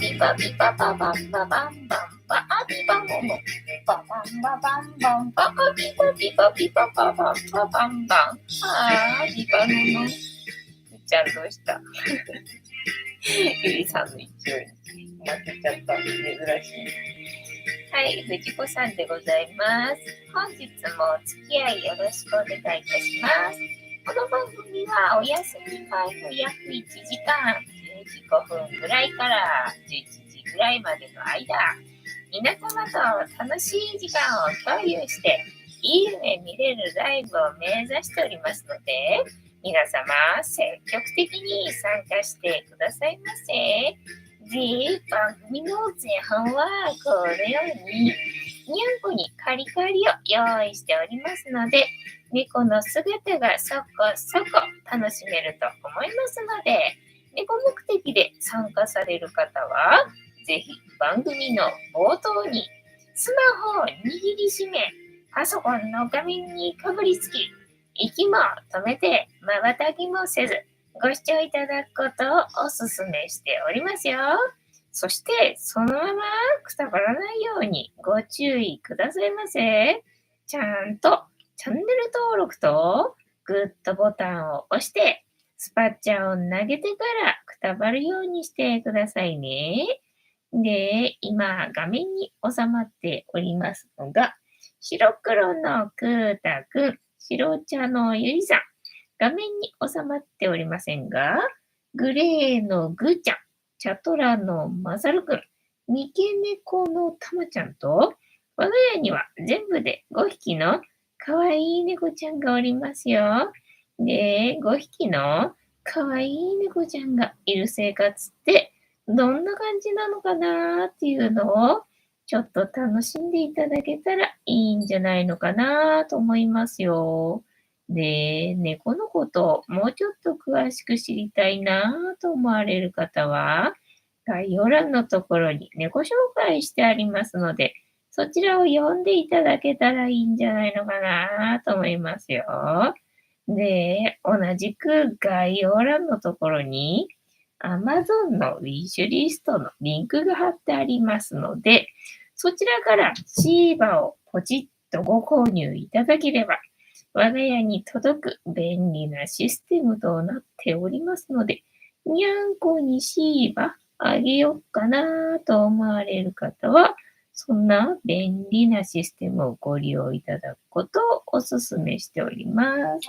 ビバビバババンババンバンバアビバモモババンババンバンバアビバビバビバババンババンバンあビバモモ。ちゃんどうしたゆりさんの勢いに負けちゃった。珍しい。はい、藤子さんでございます。本日もお付き合いよろしくお願いいたします。この番組はお休み前の約1時間、10時5分ぐらいから11時ぐらいまでの間、皆様と楽しい時間を共有して、いい夢見れるライブを目指しておりますので、皆様積極的に参加してくださいませ。で、番組の前半はこのようににゃんこにカリカリを用意しておりますので、猫の姿がそこそこ楽しめると思いますので、猫目的で参加される方は、ぜひ番組の冒頭にスマホを握りしめ、パソコンの画面にかぶりつき、息も止めて瞬きもせず、ご視聴いただくことをお勧めしておりますよ。そして、そのままくたばらないようにご注意くださいませ。ちゃんとチャンネル登録とグッドボタンを押して、スパッチャを投げてからくたばるようにしてくださいね。で、今画面に収まっておりますのが、白黒のくーたくん、白茶のゆりさん、画面に収まっておりませんが、グレーのぐーちゃん、チャトラのまさるくん、三毛猫のたまちゃんと、我が家には全部で5匹のかわいい猫ちゃんがおりますよ。で、5匹のかわいい猫ちゃんがいる生活ってどんな感じなのかなっていうのをちょっと楽しんでいただけたらいいんじゃないのかなと思いますよ。で、猫のことをもうちょっと詳しく知りたいなと思われる方は、概要欄のところに猫紹介してありますので、そちらを読んでいただけたらいいんじゃないのかなと思いますよ。で、同じく概要欄のところに Amazon のウィッシュリストのリンクが貼ってありますので、そちらからシーバをポチッとご購入いただければ、我が家に届く便利なシステムとなっておりますので、にゃんこにシーバあげようかなと思われる方は、そんな便利なシステムをご利用いただくことをお勧めしております。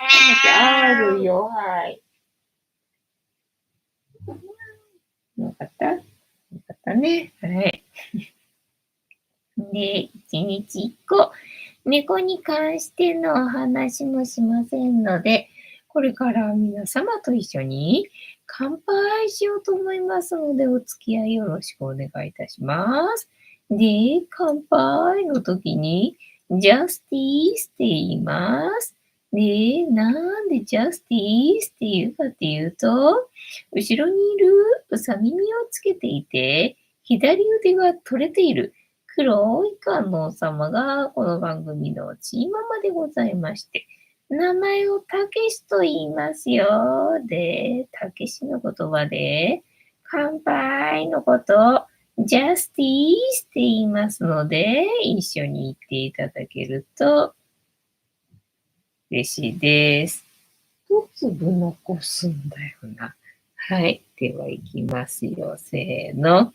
あるよ、はい。よかったよかったね。はい。で、一日一個、猫に関してのお話もしませんので、これから皆様と一緒に乾杯しようと思いますので、お付き合いよろしくお願いいたします。で、乾杯の時に、ジャスティースって言います。で、なんでジャスティースって言うかっていうと、後ろにいるうさ耳をつけていて、左腕が取れている黒い観音様がこの番組のチーママでございまして、名前をたけしと言いますよ。で、たけしの言葉で、乾杯のことをジャスティースって言いますので、一緒に言っていただけると嬉しいです。一粒残すんだよな。はい。では、いきますよ。せーの。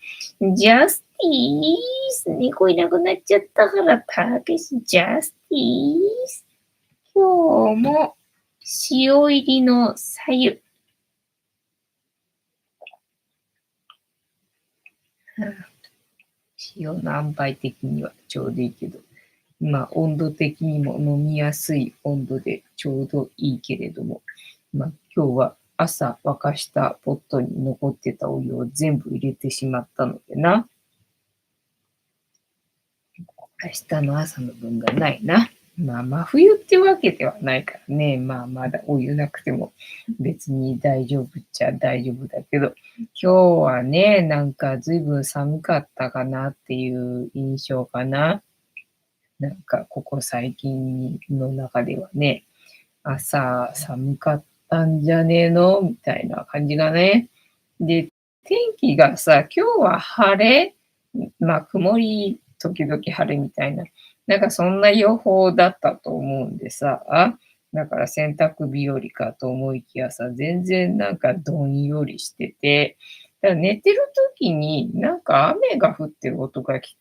ジャスティース。猫いなくなっちゃったから、たけし、ジャスティース。今日も、塩入りの白湯。塩の塩梅的にはちょうどいいけど、まあ、温度的にも飲みやすい温度でちょうどいいけれども、まあ、今日は朝沸かしたポットに残ってたお湯を全部入れてしまったのでな。明日の朝の分がないな。まあ、真冬ってわけではないからね。まあ、まだお湯なくても別に大丈夫っちゃ大丈夫だけど、今日はね、なんか随分寒かったかなっていう印象かな。なんかここ最近の中ではね、朝寒かったんじゃねえのみたいな感じがね。で、天気がさ、今日は晴れ、まあ、曇り時々晴れみたいな、なんかそんな予報だったと思うんでさ、だから洗濯日和かと思いきやさ、全然なんかどんよりしてて、だから寝てる時になんか雨が降ってる音が聞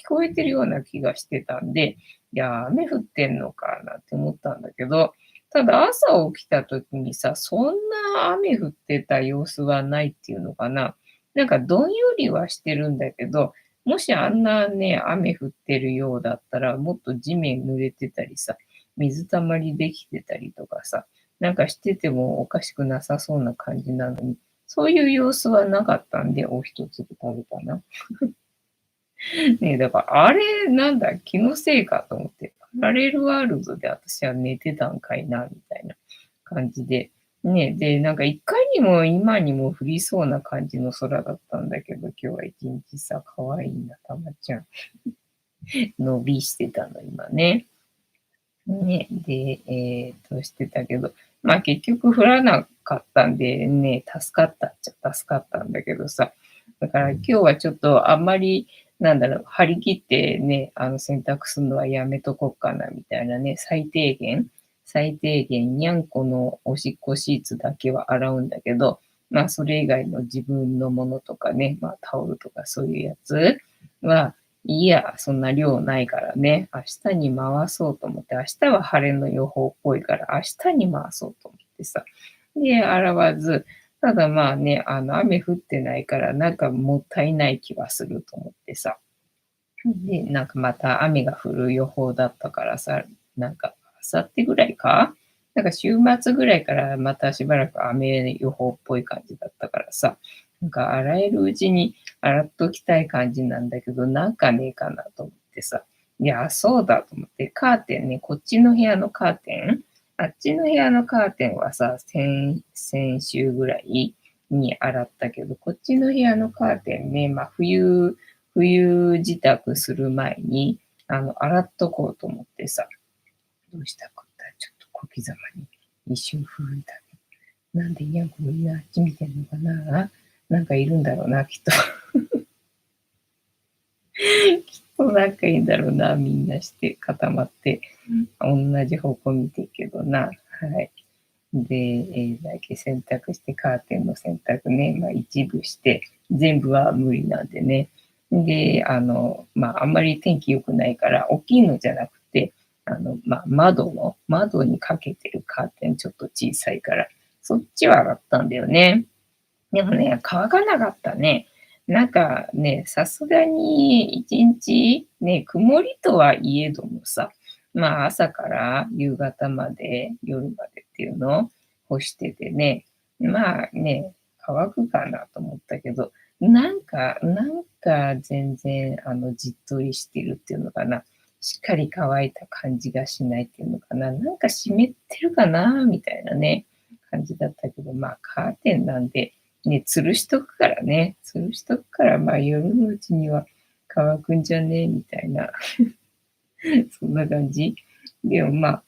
こえてるような気がしてたんで、いや、雨降ってんのかなって思ったんだけど、ただ朝起きた時にさ、そんな雨降ってた様子はないっていうのかな。なんかどんよりはしてるんだけど、もしあんなね、雨降ってるようだったら、もっと地面濡れてたりさ、水たまりできてたりとかさ、なんかしててもおかしくなさそうな感じなのに、そういう様子はなかったんで、お一粒食べたな。ねえ、だからあれ、なんだ、気のせいかと思って、パラレルワールドで私は寝てたんかいな、みたいな感じで。ねえ、で、なんかいかにも今にも降りそうな感じの空だったんだけど、今日は一日さ、可愛いな、たまちゃん。伸びしてたの、今ね。ね、で、してたけど、まあ結局降らなかったんでね、助かったっちゃ助かったんだけどさ、だから今日はちょっとあんまり、なんだろう、張り切ってね、洗濯するのはやめとこっかなみたいなね、最低限にゃんこのおしっこシーツだけは洗うんだけど、まあそれ以外の自分のものとかね、まあタオルとかそういうやつは、いや、そんな量ないからね、明日に回そうと思って、明日は晴れの予報っぽいから、明日に回そうと思ってさ。で、洗わず、ただまあね、雨降ってないから、なんかもったいない気はすると思ってさ。で、なんかまた雨が降る予報だったからさ、なんか、明後日ぐらいかなんか週末ぐらいからまたしばらく雨予報っぽい感じだったからさ、なんか洗えるうちに洗っときたい感じなんだけど、なんかねえかなと思ってさ、いや、そうだと思って、カーテンね、こっちの部屋のカーテン、あっちの部屋のカーテンはさ、先週ぐらいに洗ったけど、こっちの部屋のカーテンね、まあ冬支度する前に、洗っとこうと思ってさ、どうしたかったらちょっと小刻みに一瞬震えたね。なんでイヤコみんなあっち見てんのかな。なんかいるんだろうな、きっと。きっとなんかいいんだろうな、みんなして固まって、同じ方向見てるけどな。はい。で、だけ洗濯して、カーテンの洗濯ね、まあ一部して、全部は無理なんでね。で、まああんまり天気良くないから、大きいのじゃなくて、まあ窓にかけてるカーテンちょっと小さいから、そっちは洗ったんだよね。でもね、乾かなかったね。なんかね、さすがに1日ね、曇りとはいえどもさ、まあ、朝から夕方まで、夜までっていうのを干しててね、まあね、乾くかなと思ったけど、なんか全然じっとりしてるっていうのかな。しっかり乾いた感じがしないっていうのかな。なんか湿ってるかなみたいなね、感じだったけど、まあカーテンなんで、ね、吊るしとくからね。吊るしとくから、まあ夜のうちには乾くんじゃねえみたいな、そんな感じ。でもまあ、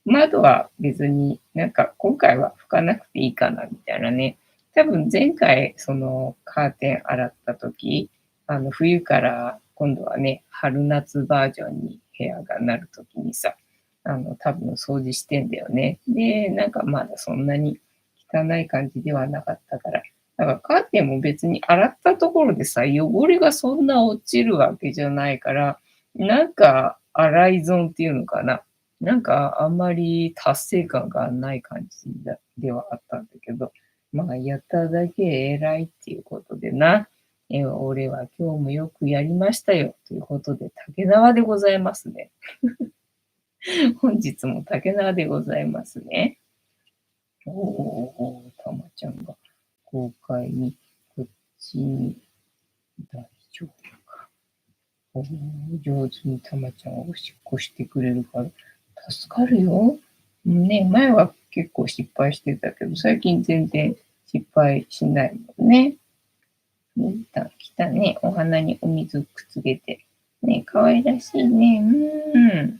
窓は別になんか今回は拭かなくていいかなみたいなね。多分前回そのカーテン洗った時、冬から今度はね、春夏バージョンに部屋がなる時にさ、多分掃除してんだよね。で、なんかまだそんなに汚い感じではなかったから、だからカーテンも別に洗ったところでさ、汚れがそんな落ちるわけじゃないから、なんか洗い損っていうのかな。なんかあんまり達成感がない感じではあったんだけど、まあやっただけ偉いっていうことでな。俺は今日もよくやりましたよ。ということで、竹縄でございますね。本日も竹縄でございますね。おーおー、たまちゃんが公開に、こっちに大丈夫か。おー上手にたまちゃんおしっこしてくれるから助かるよ。ね、前は結構失敗してたけど、最近全然失敗しないもんね。来たね。お花にお水くっつけて。ね、可愛らしいね。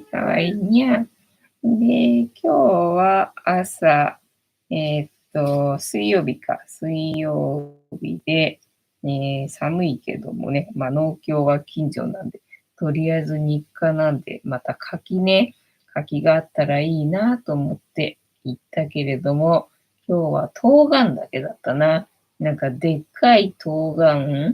可愛いにゃ。で、今日は朝、水曜日か。水曜日で、寒いけどもね、農協は近所なんで、とりあえず日課なんで、また柿があったらいいなと思って行ったけれども、今日は冬瓜だけだったな。なんかでっかい冬瓜、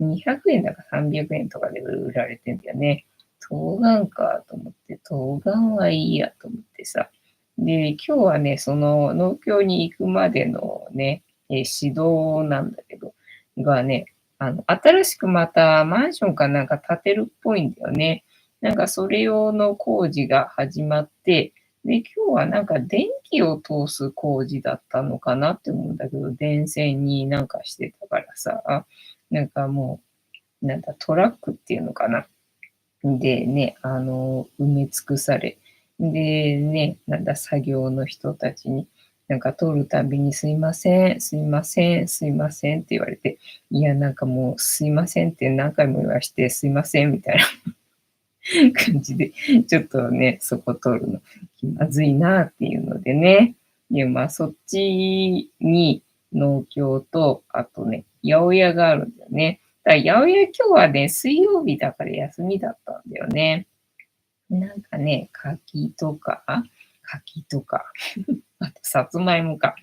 200円だか300円とかで売られてんだよね。冬瓜かと思って、冬瓜はいいやと思ってさ。で、今日はね、その農協に行くまでのね、指導なんだけど、がね、新しくまたマンションかなんか建てるっぽいんだよね。なんかそれ用の工事が始まって、で、今日はなんか電気を通す工事だったのかなって思うんだけど、電線になんかしてたからさ、なんかもう、なんだ、トラックっていうのかな。でね、埋め尽くされ、でね、なんだ、作業の人たちに、なんか通るたびにすいません、すいません、すいませんって言われて、いや、なんかもうすいませんって何回も言わして、すいませんみたいな感じで、ちょっとね、そこ通るの気まずいなっていうのでね。で、そっちに農協と、あとね、八百屋があるんだよね。だから八百屋今日はね、水曜日だから休みだったんだよね。なんかね、柿とか、あとさつまいもか。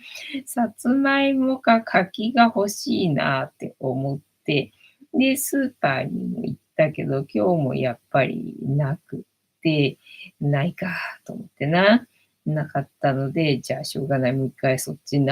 さつまいもか柿が欲しいなって思って、で、スーパーにも行ったけど、今日もやっぱりなくって、ないかと思ってな。なかったので、じゃあしょうがない、もう一回そっち通る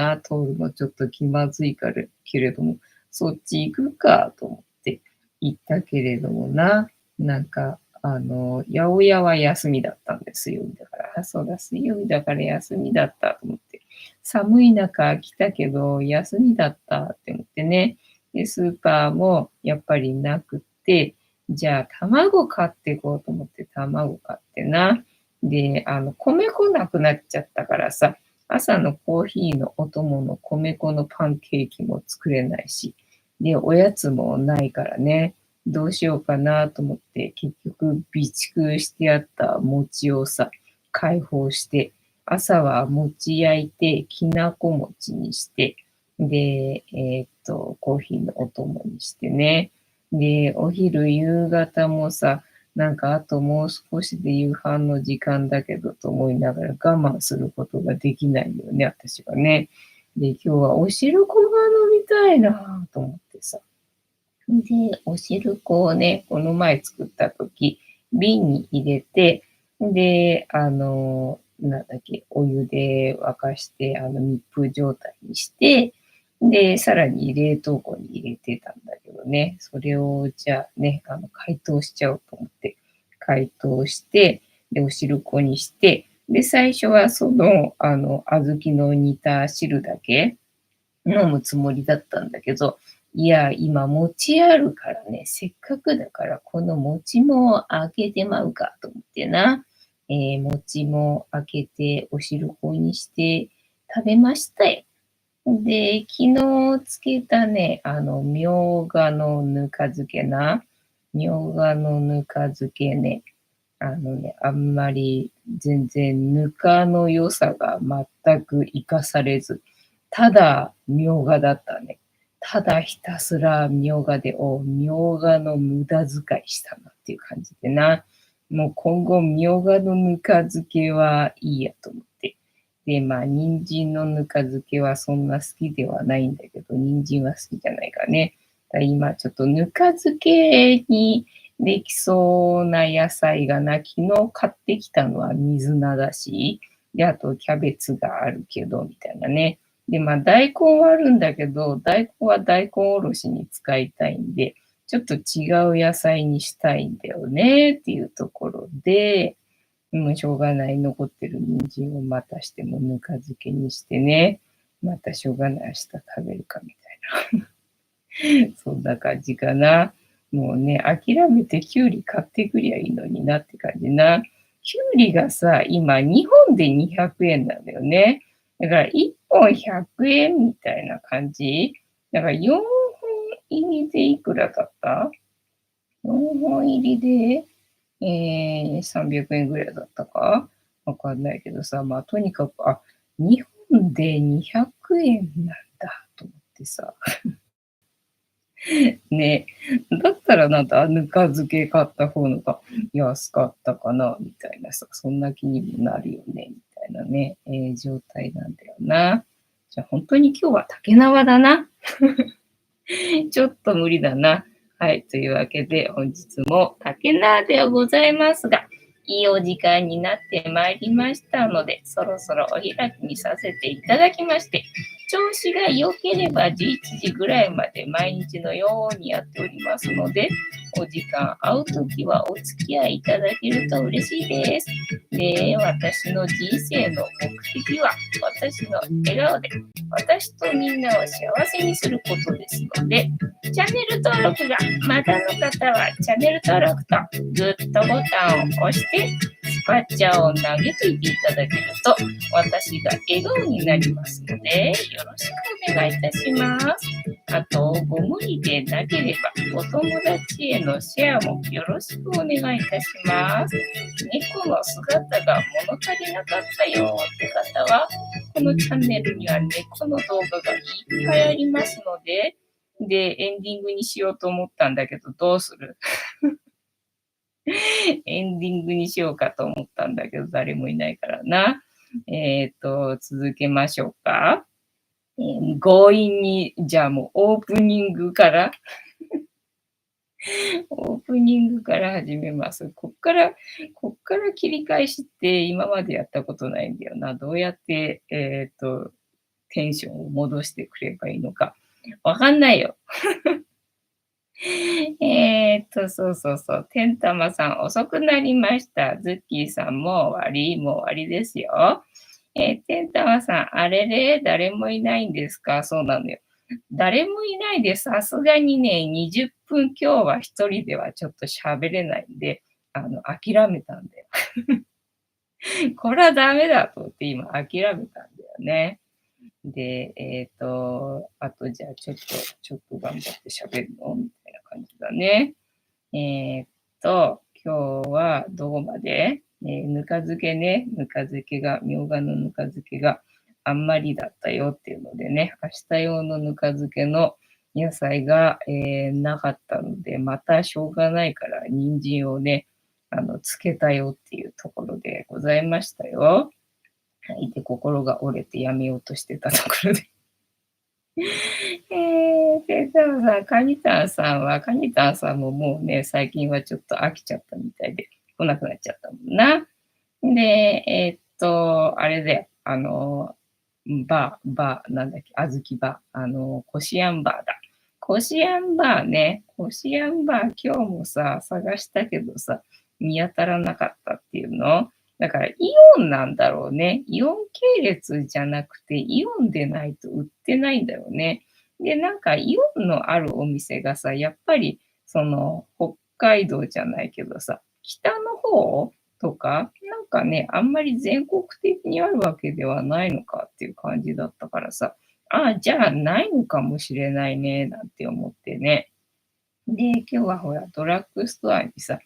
のちょっと気まずいから、けれども、そっち行くかと思って行ったけれどもな。なんか、八百屋は休みだったんです、水曜日だから。あ、そうだ、水曜日だから休みだったと思って。寒い中来たけど、休みだったって思ってね。で、スーパーもやっぱりなくって、じゃあ卵買っていこうと思って卵買ってな。で、米粉なくなっちゃったからさ、朝のコーヒーのお供の米粉のパンケーキも作れないし、で、おやつもないからね。どうしようかなと思って、結局備蓄してあった餅をさ、解放して、朝は餅焼いて、きなこ餅にして、で、コーヒーのお供にしてね。で、お昼、夕方もさ、なんかあともう少しで夕飯の時間だけどと思いながら我慢することができないよね、私はね。で、今日はお汁粉が飲みたいなと思ってさ。で、お汁粉をね、この前作った時、瓶に入れて、で、なんだっけ、お湯で沸かして、密封状態にして、で、さらに冷凍庫に入れてたんだけどね、それをじゃあね、解凍しちゃおうと思って、解凍して、で、お汁粉にして、で、最初はその、小豆の煮た汁だけ飲むつもりだったんだけど、いや、今餅あるからね、せっかくだからこの餅も開けてまうかと思ってな。餅も開けてお汁粉にして食べましたよ。で、昨日つけたね、みょうがのぬか漬けな。みょうがのぬか漬けね、あんまり全然ぬかの良さが全く活かされず、ただみょうがだったね。ただひたすらみょうがで、みょうがの無駄遣いしたなっていう感じでな。もう今後みょうがのぬか漬けはいいやと思って。で、人参のぬか漬けはそんな好きではないんだけど、人参は好きじゃないからね。だから今ちょっとぬか漬けにできそうな野菜がな、昨日買ってきたのは水菜だし、で、あとキャベツがあるけど、みたいなね。で、大根はあるんだけど、大根は大根おろしに使いたいんで、ちょっと違う野菜にしたいんだよねっていうところで、もうしょうがない、残ってる人参をまたしてもぬか漬けにしてね、またしょうがない、明日食べるかみたいな。そんな感じかな。もうね、諦めてキュウリ買ってくりゃいいのになって感じな。キュウリがさ、今日本で200円なんだよね。だから1本100円みたいな感じ。だから4本入りでいくらだった？ 4 本入りで、300円ぐらいだったかわかんないけどさ、とにかく、日本で200円なんだと思ってさ。ね、だったらなんかぬか漬け買った方のが安かったかなみたいなさ、そんな気にもなるよねみたいなね、状態なんだよな。じゃあ本当に今日は竹縄だな。ちょっと無理だな。はい。というわけで、本日も竹縄ではございますが、いいお時間になってまいりましたので、そろそろお開きにさせていただきまして、調子が良ければ11時ぐらいまで毎日のようにやっておりますので、お時間合うときはお付き合いいただけると嬉しいです。で、私の人生の目的は、私の笑顔で私とみんなを幸せにすることですので、チャンネル登録がまだの方はチャンネル登録とグッドボタンを押してスパッチャーを投げといていただけると私が笑顔になりますのでよろしくお願いいたします。あと、ご無理でなければお友達へのシェアもよろしくお願いいたします。猫の姿が物足りなかったよって方はこのチャンネルには猫の動画がいっぱいありますので、エンディングにしようと思ったんだけど、どうする？エンディングにしようかと思ったんだけど、誰もいないからな。続けましょうか。強引に、じゃあもうオープニングからオープニングから始めます。こっから切り返しって今までやったことないんだよな。どうやって、テンションを戻してくればいいのか。わかんないよ。そうそうそう。てんたまさん、遅くなりました。ズッキーさんももう終わりですよ。てんたまさん、あれれ、誰もいないんですか？そうなのよ。誰もいないで、さすがにね、20分今日は一人ではちょっと喋れないんで、諦めたんだよ。これはダメだと思って今諦めたんだよね。で、あとじゃあちょっと頑張って喋るのみたいな感じだね。今日はどこまで、ぬか漬けね、みょうがのぬか漬けがあんまりだったよっていうのでね、明日用のぬか漬けの野菜が、なかったので、またしょうがないから人参をね、つけたよっていうところでございましたよ。はい。で、心が折れてやめようとしてたところで。で、たださん、カニタンさんももうね、最近はちょっと飽きちゃったみたいで、来なくなっちゃったもんな。で、あれだよ、なんだっけ、あずきバー、コシアンバーだ。コシアンバーね、コシアンバー今日もさ、探したけどさ、見当たらなかったっていうの。だからイオンなんだろうね。イオン系列じゃなくて、イオンでないと売ってないんだよね。で、なんかイオンのあるお店がさ、やっぱりその北海道じゃないけどさ、北の方とか、なんかね、あんまり全国的にあるわけではないのかっていう感じだったからさ、ああ、じゃあないのかもしれないね、なんて思ってね。で、今日はほら、ドラッグストアにさ、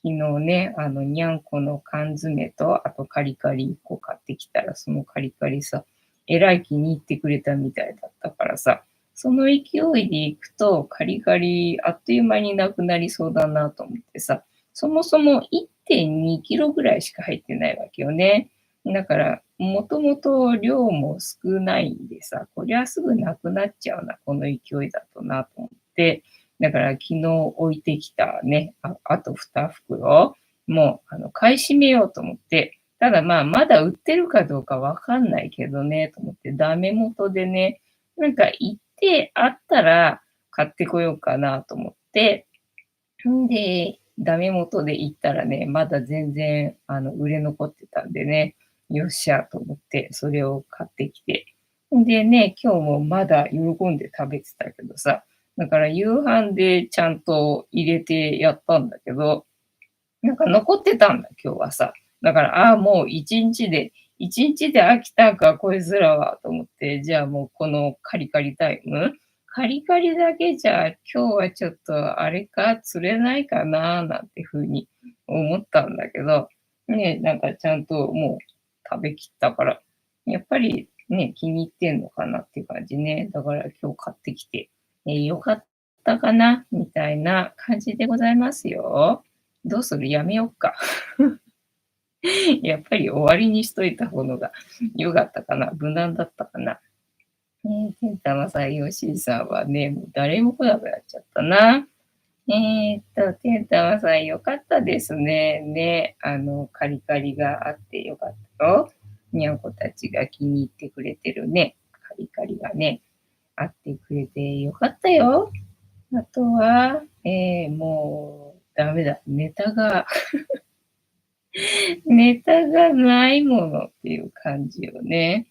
昨日ね、にゃんこの缶詰と、あとカリカリ1個買ってきたら、そのカリカリさ、えらい気に入ってくれたみたいだったからさ、その勢いでいくと、カリカリあっという間になくなりそうだなと思ってさ、そもそも1.2キロぐらいしか入ってないわけよね。だから、もともと量も少ないんでさ、こりゃすぐなくなっちゃうな、この勢いだとなと思って、だから昨日置いてきたね、あと2袋、もう買い占めようと思って、ただまあまだ売ってるかどうかわかんないけどね、と思って、ダメ元でね、なんか行ってあったら買ってこようかなと思って、んで、ダメ元で行ったらね、まだ全然売れ残ってたんでね、よっしゃと思って、それを買ってきて。でね、今日もまだ喜んで食べてたけどさ、だから夕飯でちゃんと入れてやったんだけど、なんか残ってたんだ、今日はさ。だから、ああ、もう1日で飽きたんか、こいつらは、と思って、じゃあもうこのカリカリタイム、カリカリだけじゃ今日はちょっとあれか、釣れないかな、なんて風に思ったんだけど、ね、なんかちゃんともう食べきったから、やっぱりね、気に入ってんのかなっていう感じね。だから今日買ってきて、よかったかなみたいな感じでございますよ。どうする？やめよっか。やっぱり終わりにしといた方のが良かったかな、無難だったかな。てんたまさん、よしーさんはね、もう誰も来なくなっちゃったな。てんたまさん、よかったですね。ね、カリカリがあってよかったよ。にゃんこたちが気に入ってくれてるね。カリカリがね、あってくれてよかったよ。あとは、もう、ダメだ。ネタがないものっていう感じよね。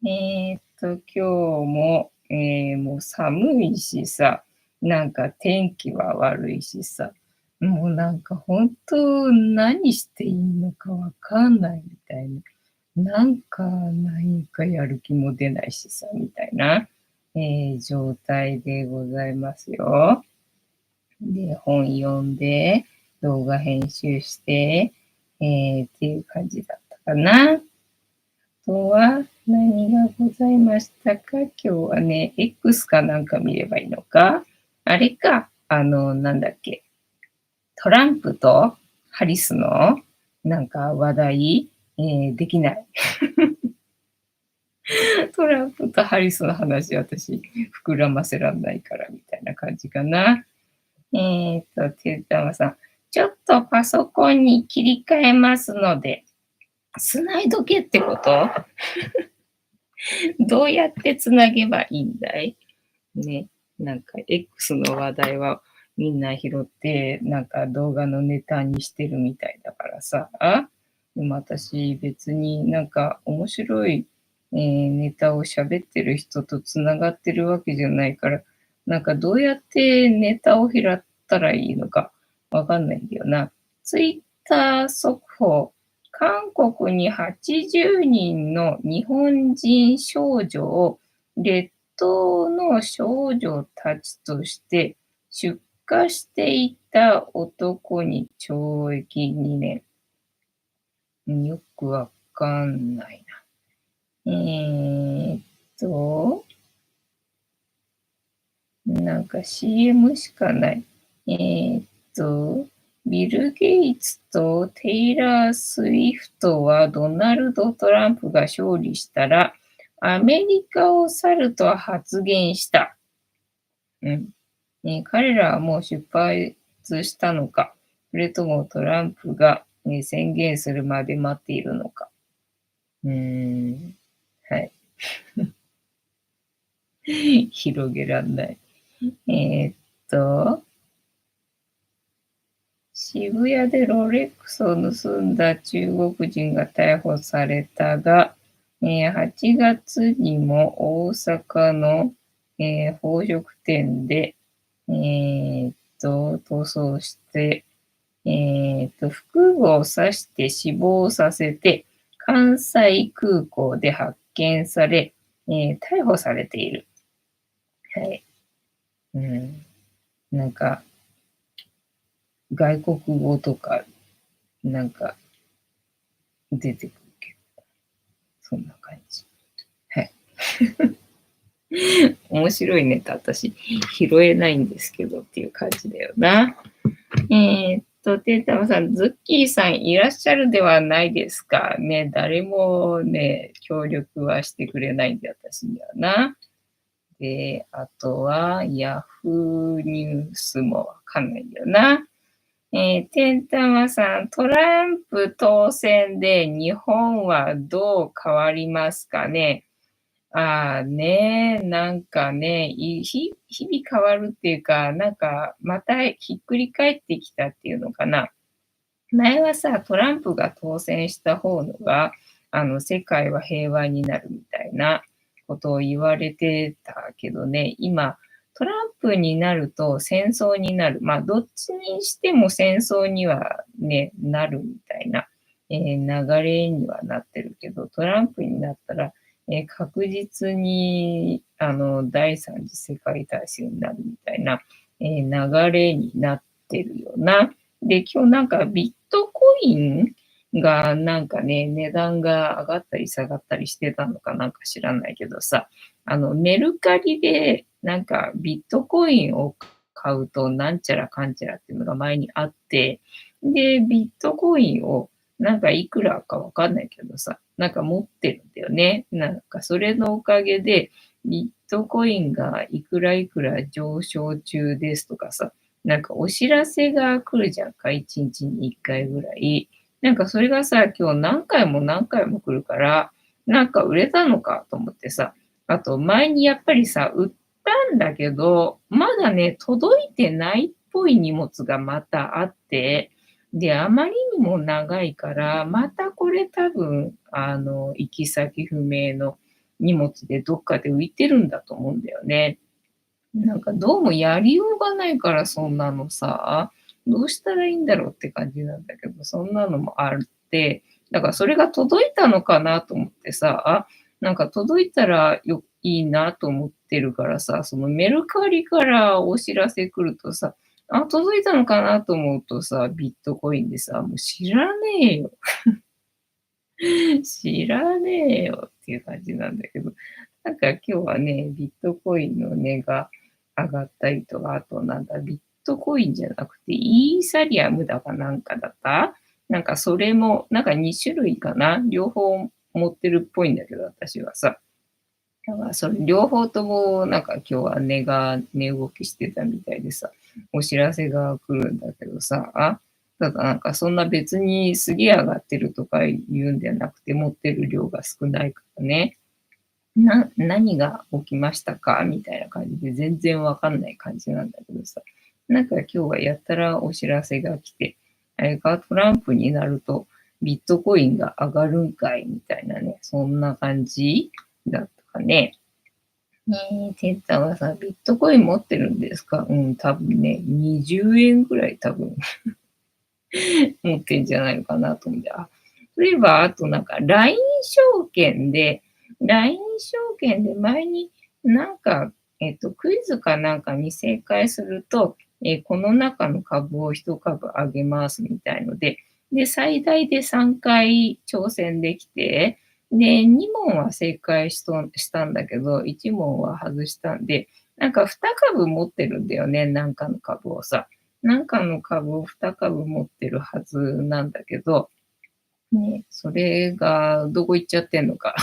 今日も、もう寒いしさ、なんか天気は悪いしさ、もうなんか本当何していいのかわかんないみたいな。なんか何かやる気も出ないしさ、みたいな、状態でございますよ。で、本読んで、動画編集して、っていう感じだったかな。あとは何がございましたか？今日はね、X かなんか見ればいいのか？あれか、なんだっけ、トランプとハリスのなんか話題、できない。トランプとハリスの話、私、膨らませらんないからみたいな感じかな。てったまさん、ちょっとパソコンに切り替えますので、つないどけってこと？どうやってつなげばいいんだい？ね。なんか X の話題はみんな拾って、なんか動画のネタにしてるみたいだからさ。でも私別になんか面白い、ネタを喋ってる人とつながってるわけじゃないから、なんかどうやってネタを拾ったらいいのかわかんないんだよな。ツイッター速報。韓国に80人の日本人少女を列島の少女たちとして出荷していた男に懲役2年。よくわかんないな。なんか CM しかない。えーっと、ビル・ゲイツとテイラー・スウィフトはドナルド・トランプが勝利したらアメリカを去ると発言した。うん。彼らはもう出発したのか、それともトランプが、宣言するまで待っているのか。はい。広げらんない。えーっと、渋谷でロレックスを盗んだ中国人が逮捕されたが、8月にも大阪の、宝飾店で、逃走して、腹部を刺して死亡させて、関西空港で発見され、逮捕されている。はい。うん、なんか、外国語とか、なんか、出てくるけど、そんな感じ。はい。面白いネタ、私、拾えないんですけどっていう感じだよな。テータマさん、ズッキーさんいらっしゃるではないですかね。誰もね、協力はしてくれないんで、私にはな。で、あとは、ヤフーニュースもわかんないんだよな。てんたまさん、トランプ当選で日本はどう変わりますかね。なんかね、日々変わるっていうか、なんかまたひっくり返ってきたっていうのかな。前はさ、トランプが当選した方のが、世界は平和になるみたいなことを言われてたけどね、今、トランプになると戦争になる。まあ、どっちにしても戦争にはね、なるみたいな、流れにはなってるけど、トランプになったら、確実に、第三次世界大戦になるみたいな、流れになってるよな。で、今日なんかビットコインが、なんかね、値段が上がったり下がったりしてたのかなんか知らないけどさ、メルカリでなんかビットコインを買うとなんちゃらかんちゃらっていうのが前にあって、で、ビットコインをなんかいくらかわかんないけどさ、なんか持ってるんだよね。なんかそれのおかげで、ビットコインがいくらいくら上昇中ですとかさ、なんかお知らせが来るじゃんか、1日に1回ぐらい。なんかそれがさ、今日何回も何回も来るから、なんか売れたのかと思ってさ、あと前にやっぱりさ、売ったんだけど、まだね、届いてないっぽい荷物がまたあって、で、あまりにも長いから、またこれ多分、行き先不明の荷物でどっかで浮いてるんだと思うんだよね。なんかどうもやりようがないから、そんなのさ、どうしたらいいんだろうって感じなんだけど、そんなのもあって、だからそれが届いたのかなと思ってさ、なんか届いたらいいなと思ってるからさ、そのメルカリからお知らせ来るとさ、届いたのかなと思うとさ、ビットコインでさ、もう知らねえよ。知らねえよっていう感じなんだけど、なんか今日はね、ビットコインの値が上がったりとか、あとなんだ、ビットコインじゃなくてイーサリアムだかなんかだったなんかそれも、なんか2種類かな両方持ってるっぽいんだけど、私はさ。だからそれ両方ともなんか今日は値動きしてたみたいでさ、お知らせが来るんだけどさ、ただなんかそんな別にすげえ上がってるとか言うんじゃなくて、持ってる量が少ないからね。何が起きましたかみたいな感じで全然わかんない感じなんだけどさ。なんか今日はやったらお知らせが来て、あれかトランプになるとビットコインが上がるんかいみたいなね、そんな感じだったかね。てっちゃんはさ、ビットコイン持ってるんですか？うん、多分ね、20円ぐらい多分持ってんじゃないのかなと思って。そういえば、あとなんか LINE 証券で前になんか、クイズかなんかに正解すると、この中の株を1株上げますみたいので、で、最大で3回挑戦できて、で、2問は正解したんだけど、1問は外したんで、なんか2株持ってるんだよね、なんかの株をさ。なんかの株を2株持ってるはずなんだけど、ね、それがどこ行っちゃってんのか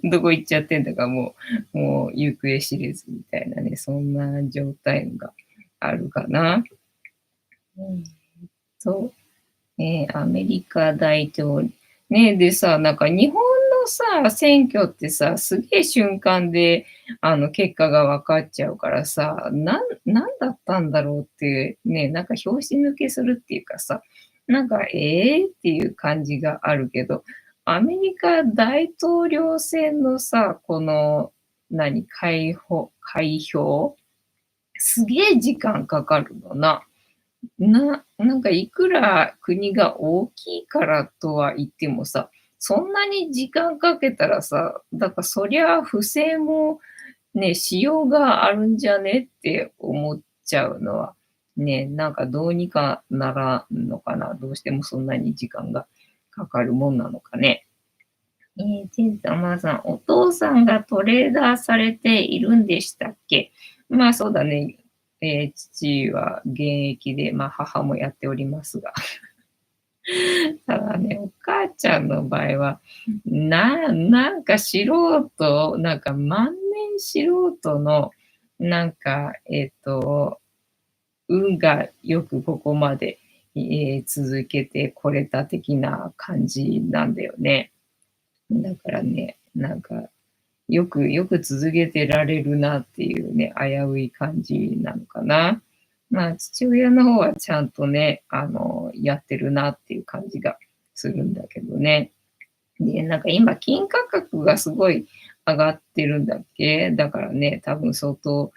どこ行っちゃってんだかもう行方知れずみたいなね、そんな状態があるかな。そう、アメリカ大統領。ね、でさ、なんか日本のさ、選挙ってさ、すげえ瞬間で、結果が分かっちゃうからさ、なんだったんだろうって、ね、なんか拍子抜けするっていうかさ、なんか、っていう感じがあるけど、アメリカ大統領選のさ、この、開票すげえ時間かかるのな。なんかいくら国が大きいからとは言ってもさ、そんなに時間かけたらさ、だからそりゃ不正もね、しようがあるんじゃねって思っちゃうのは、ね、なんかどうにかならんのかな。どうしてもそんなに時間がかかるもんなのかね。ちんたまさん、お父さんがトレーダーされているんでしたっけ？まあそうだね。父は現役で、まあ母もやっておりますが。ただね、お母ちゃんの場合は、なんか素人、なんか万年素人の、なんか、運がよくここまで、続けてこれた的な感じなんだよね。だからね、なんかよく続けてられるなっていうね、危うい感じなのかな。まあ、父親の方はちゃんとね、やってるなっていう感じがするんだけどね。で、なんか今、金価格がすごい上がってるんだっけ？だからね、多分相当、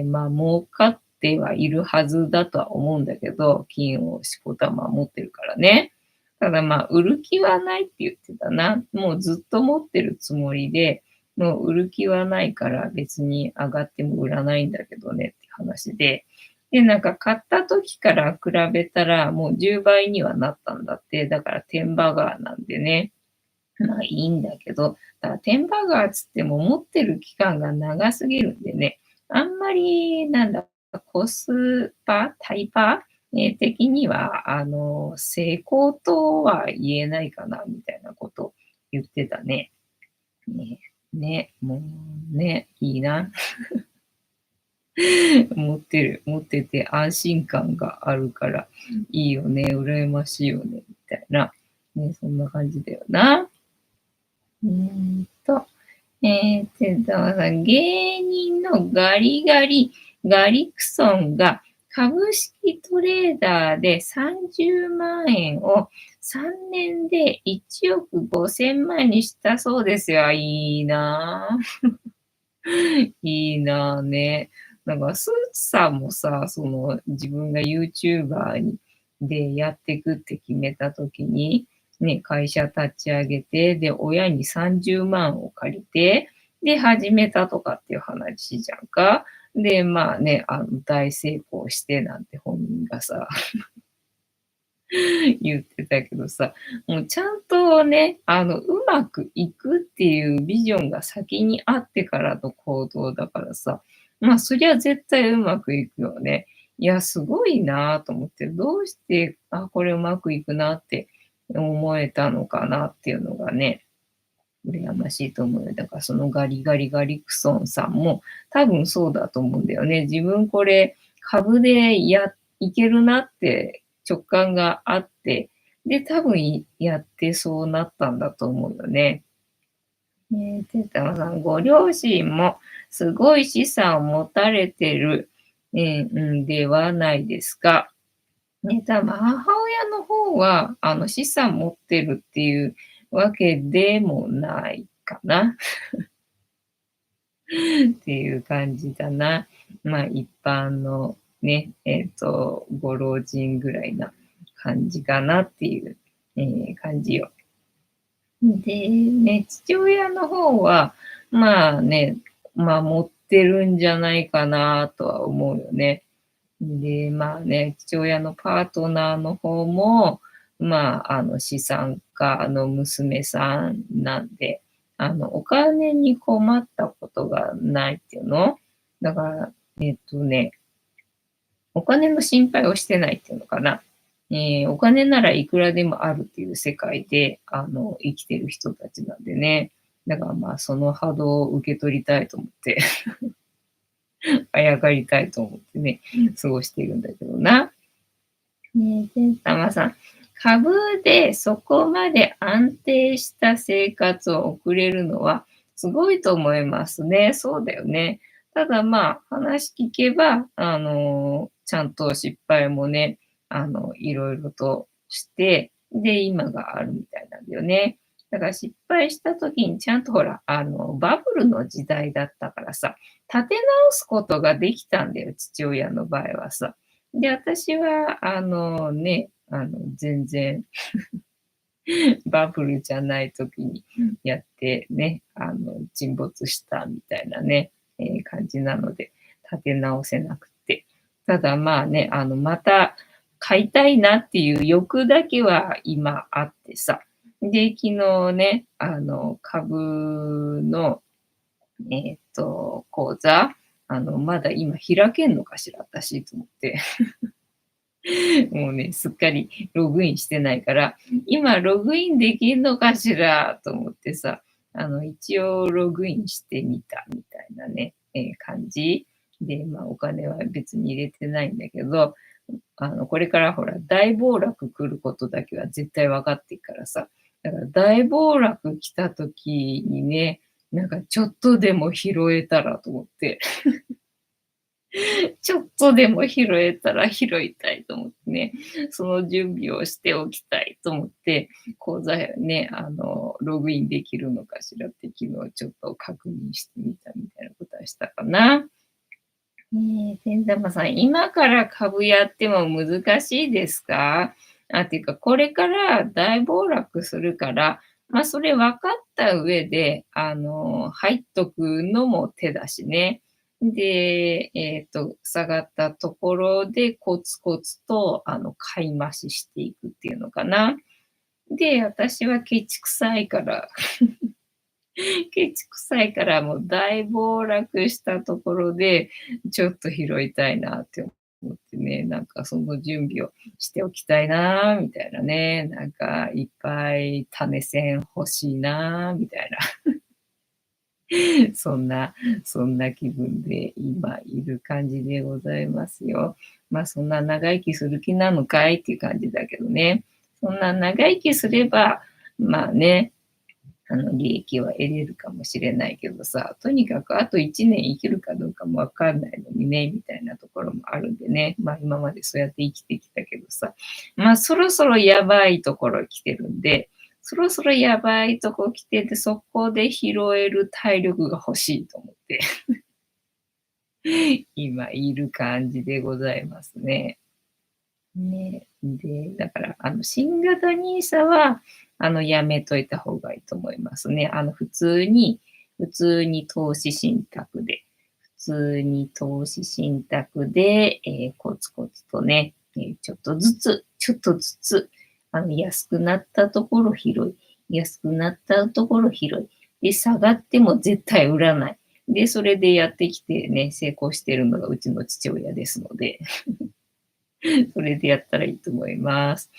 まあ、儲かってはいるはずだとは思うんだけど、金をしこたま持ってるからね。ただまあ、売る気はないって言ってたな。もうずっと持ってるつもりで、もう売る気はないから別に上がっても売らないんだけどねって話で。で、なんか買った時から比べたら、もう10倍にはなったんだって。だからテンバガーなんでね。まあ、いいんだけど、ただテンバガーつっても持ってる期間が長すぎるんでね、あんまりなんだ、コスパ、タイパ、的には、成功とは言えないかなみたいなこと言ってたね。ね、ね、もうね、いいな。持ってて安心感があるから、いいよね、羨ましいよね、みたいな。ね、そんな感じだよな。うーんと、芸人のガリガリ、ガリクソンが株式トレーダーで30万円を3年で1億5000万にしたそうですよ。いいなぁ。いいなぁね。なんか、スーツさんもさ、その、自分が YouTuber でやっていくって決めたときに、ね、会社立ち上げて、で、親に30万を借りて、で、始めたとかっていう話じゃんか。で、まあね、大成功してなんて本人がさ、言ってたけどさ、もうちゃんとね、うまくいくっていうビジョンが先にあってからの行動だからさ、まあ、そりゃ絶対うまくいくよね。いや、すごいなと思って、どうして、あ、これうまくいくなって思えたのかなっていうのがね、羨ましいと思うよ。だからそのガリガリガリクソンさんも多分そうだと思うんだよね。自分これ株でいけるなって直感があって、で、多分やってそうなったんだと思うよね。てたまさん、ご両親もすごい資産を持たれてる、ではないですか。ね、多分母親の方は、資産持ってるっていうわけでもないかなっていう感じだな。まあ、一般のね、ご老人ぐらいな感じかなっていう、感じよ。で、ね、父親の方は、まあね、まあ、持ってるんじゃないかなとは思うよね。で、まあね、父親のパートナーの方も、まあ、資産家の娘さんなんで、お金に困ったことがないっていうの。だから、ね、お金の心配をしてないっていうのかな。お金ならいくらでもあるっていう世界で、生きてる人たちなんでね。だからまあ、その波動を受け取りたいと思ってあやかりたいと思ってね、過ごしているんだけどな。ねえ、で、たまさん、株でそこまで安定した生活を送れるのはすごいと思いますね。そうだよね。ただまあ、話聞けば、ちゃんと失敗もね、いろいろとして、で、今があるみたいなんだよね。だから失敗した時にちゃんとほら、バブルの時代だったからさ、立て直すことができたんだよ、父親の場合はさ。で、私は、ね、全然バブルじゃない時にやってね、沈没したみたいなね、感じなので、立て直せなくて。ただまあね、また買いたいなっていう欲だけは今あってさ。で、昨日ね、株の、口座、まだ今開けんのかしら、私と思って。もうね、すっかりログインしてないから、今ログインできんのかしらと思ってさ、一応ログインしてみたみたいなね、感じ。で、まあお金は別に入れてないんだけど、これからほら、大暴落来ることだけは絶対分かってるからさ、だから大暴落来た時にね、なんかちょっとでも拾えたらと思って、ちょっとでも拾えたら拾いたいと思ってね、その準備をしておきたいと思って、口座ね、ログインできるのかしらって昨日ちょっと確認してみたみたいなことはしたかな。天玉さん、今から株やっても難しいですか？っていうか、これから大暴落するから、まあ、それ分かった上で、入っとくのも手だしね。で、下がったところでコツコツと、買い増ししていくっていうのかな。で、私はケチくさいからケチくさいからもう大暴落したところで、ちょっと拾いたいなって思ってね、なんかその準備をしておきたいなみたいなね、なんかいっぱい種銭欲しいなみたいな、そんなそんな気分で今いる感じでございますよ。そんな長生きする気なのかいっていう感じだけどね。そんな長生きすれば、まあね、利益は得れるかもしれないけどさ、とにかくあと1年生きるかどうかもわかんないのにね、みたいなところもあるんでね。今までそうやって生きてきたけどさ、そろそろやばいところ来てるんで、そろそろやばいとこ来てて、そこで拾える体力が欲しいと思って、今いる感じでございますね。ね、で、だから、新型ニーサは、やめといた方がいいと思いますね。普通に投資信託で、コツコツとね、ちょっとずつ、安くなったところ拾安くなったところ拾で、下がっても絶対売らない。で、それでやってきてね、成功してるのがうちの父親ですので。それでやったらいいと思います。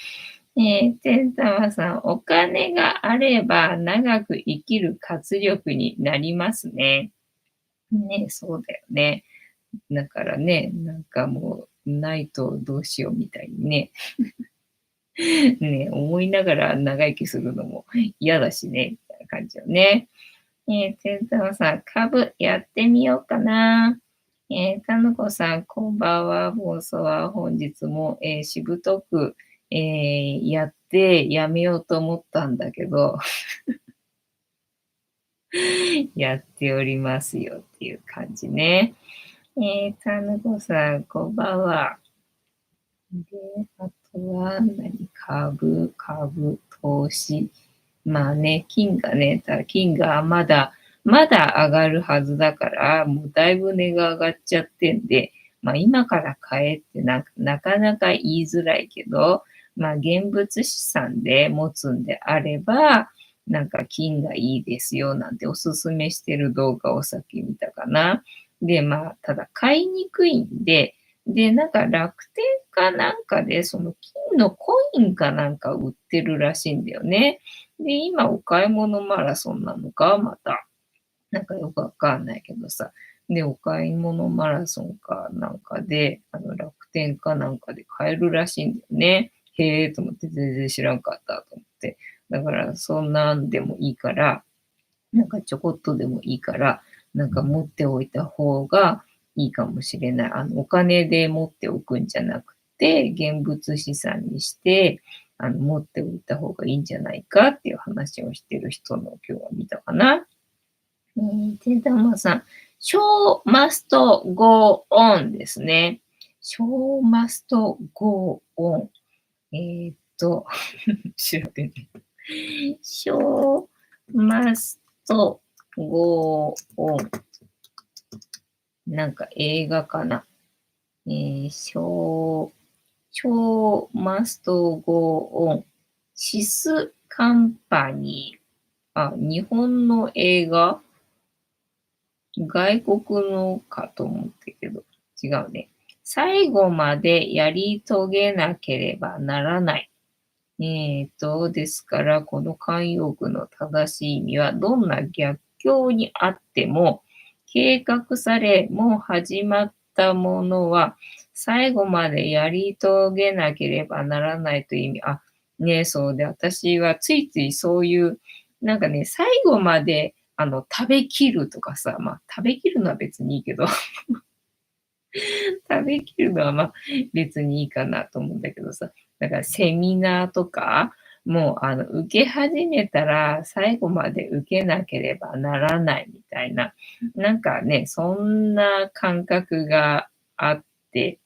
てんたまさん、お金があれば長く生きる活力になりますね。ね、そうだよね。だからね、なんかもう、ないとどうしようみたいにね、ね、思いながら長生きするのも嫌だしね、みたいな感じよね。てんたまさん、株やってみようかな。たぬこさん、こんばんは。放送は本日も、しぶとく、やってやめようと思ったんだけど、やっておりますよっていう感じね。たぬこさん、こんばんは。で、あとは株、投資。まあね、金がまだ上がるはずだから、もうだいぶ値が上がっちゃってんで、今から買えってなかなか言いづらいけど、現物資産で持つんであれば、なんか金がいいですよなんておすすめしてる動画をさっき見たかな。で、ただ買いにくいんで、なんか楽天かなんかで、その金のコインかなんか売ってるらしいんだよね。で、今お買い物マラソンなのか、また。なんかよくわかんないけどさ。で、お買い物マラソンかなんかで、楽天かなんかで買えるらしいんだよね。へえと思って全然知らんかったと思って。だからそんなんでもいいから、なんかちょこっとでもいいから、なんか持っておいた方がいいかもしれない。お金で持っておくんじゃなくて、現物資産にして、持っておいた方がいいんじゃないかっていう話をしてる人の今日は見たかな。てだまさん、show must go on ですね。show must go on。調べて。show must go on。なんか映画かな。show must go on。シスカンパニー。日本の映画外国のかと思ったけど、違うね。最後までやり遂げなければならない。ですから、この慣用句の正しい意味は、どんな逆境にあっても、計画され、もう始まったものは、最後までやり遂げなければならないという意味。そうで、私はついついそういう、なんかね、最後まで、食べきるとかさ、食べきるのは別にいいけど、食べきるのは別にいいかなと思うんだけどさ、だからセミナーとか、もう受け始めたら最後まで受けなければならないみたいな、なんかね、そんな感覚があって、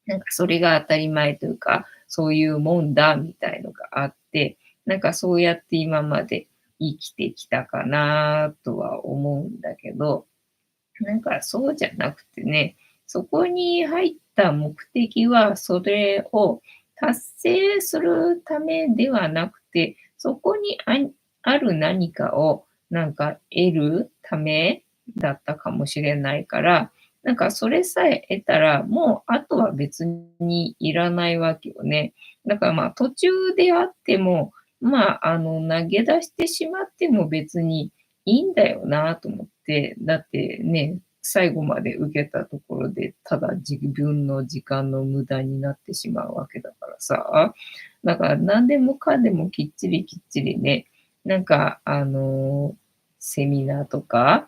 なんかそれが当たり前というか、そういうもんだみたいのがあって、なんかそうやって今まで生きてきたかなとは思うんだけど、なんかそうじゃなくてね、そこに入った目的は、それを達成するためではなくて、そこにある何かをなんか得るためだったかもしれないから、なんかそれさえ得たら、もうあとは別にいらないわけよね。だからまあ途中であっても、投げ出してしまっても別にいいんだよなと思って、だってね、最後まで受けたところで、ただ自分の時間の無駄になってしまうわけだからさ。だから何でもかんでもきっちりきっちりね、なんかセミナーとか、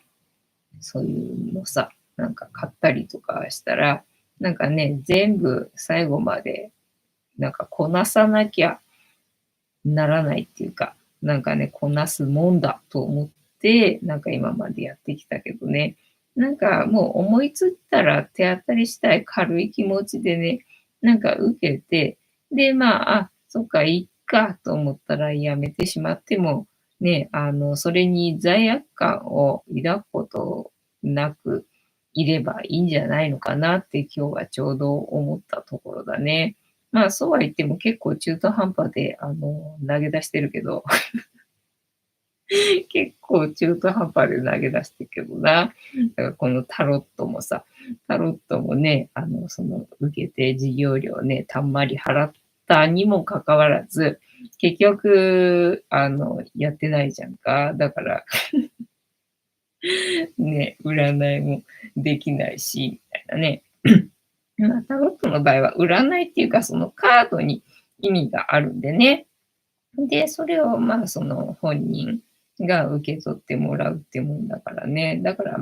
そういうのさ、なんか買ったりとかしたら、なんかね、全部最後までなんかこなさなきゃならないっていうか、なんかね、こなすもんだと思って、なんか今までやってきたけどね、なんかもう思いついたら手当たり次第軽い気持ちでね、なんか受けて、で、そっか、いっかと思ったらやめてしまっても、ね、それに罪悪感を抱くことなくいればいいんじゃないのかなって今日はちょうど思ったところだね。そうは言っても結構中途半端で、投げ出してるけど、結構中途半端で投げ出してるけどな。だからこのタロットもさ、タロットもね、受けて授業料ね、たんまり払ったにもかかわらず、結局、やってないじゃんか。だからね、占いもできないし、みたいなね。タロットの場合は占いっていうか、そのカードに意味があるんでね。で、それをその本人が受け取ってもらうってもんだからね。だから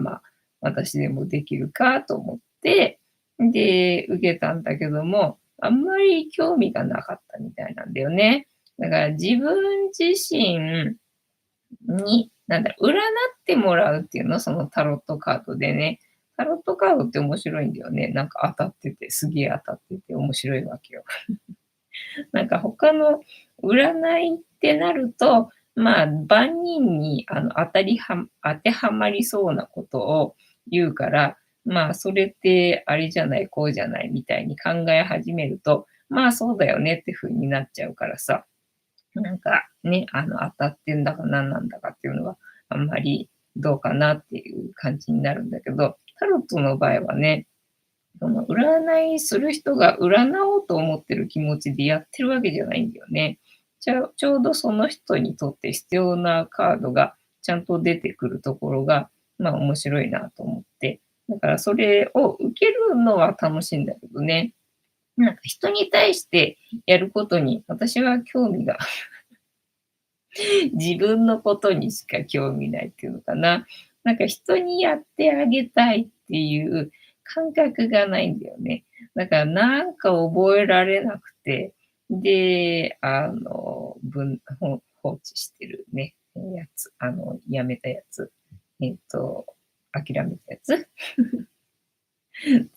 私でもできるかと思って、で、受けたんだけども、あんまり興味がなかったみたいなんだよね。だから自分自身に、占ってもらうっていうの、そのタロットカードでね。タロットカードって面白いんだよね。なんか当たってて、すげえ当たってて面白いわけよ。なんか他の占いってなると、万人に当てはまりそうなことを言うから、それってあれじゃない、こうじゃないみたいに考え始めると、そうだよねって風になっちゃうからさ、なんかね、当たってんだか何なんだかっていうのは、あんまりどうかなっていう感じになるんだけど、タロットの場合はね、その占いする人が占おうと思ってる気持ちでやってるわけじゃないんだよね。ちょうどその人にとって必要なカードがちゃんと出てくるところが、面白いなと思って。だからそれを受けるのは楽しいんだけどね。なんか人に対してやることに私は興味が自分のことにしか興味ないっていうのかな。なんか人にやってあげたいっていう感覚がないんだよね。だからなんか覚えられなくて、で、放置してるね、やつ、やめたやつ、諦めたやつっ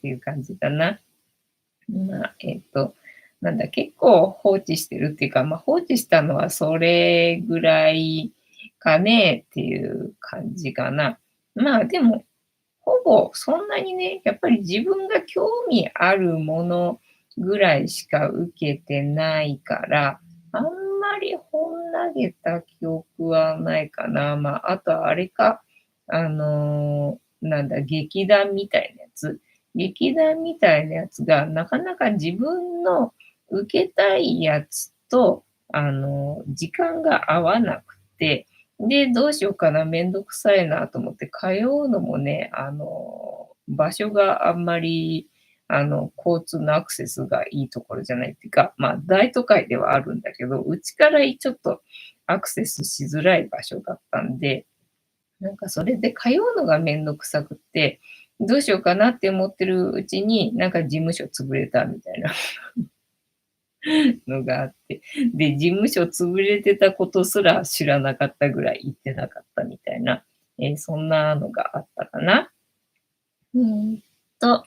ていう感じだな。まあ、えっと、結構放置してるっていうか、放置したのはそれぐらいかねっていう感じかな。でも、ほぼそんなにね、やっぱり自分が興味あるものぐらいしか受けてないから、あんまり本投げた記憶はないかな。あとはあれか、劇団みたいなやつ。劇団みたいなやつが、なかなか自分の受けたいやつと、時間が合わなくて、で、どうしようかな、めんどくさいなと思って通うのもね、場所があんまり、交通のアクセスがいいところじゃないっていうか、大都会ではあるんだけど、うちからちょっとアクセスしづらい場所だったんで、なんかそれで通うのがめんどくさくって、どうしようかなって思ってるうちに、なんか事務所潰れたみたいなのがあって、で、事務所潰れてたことすら知らなかったぐらい行ってなかったみたいな、そんなのがあったかな。えーっと、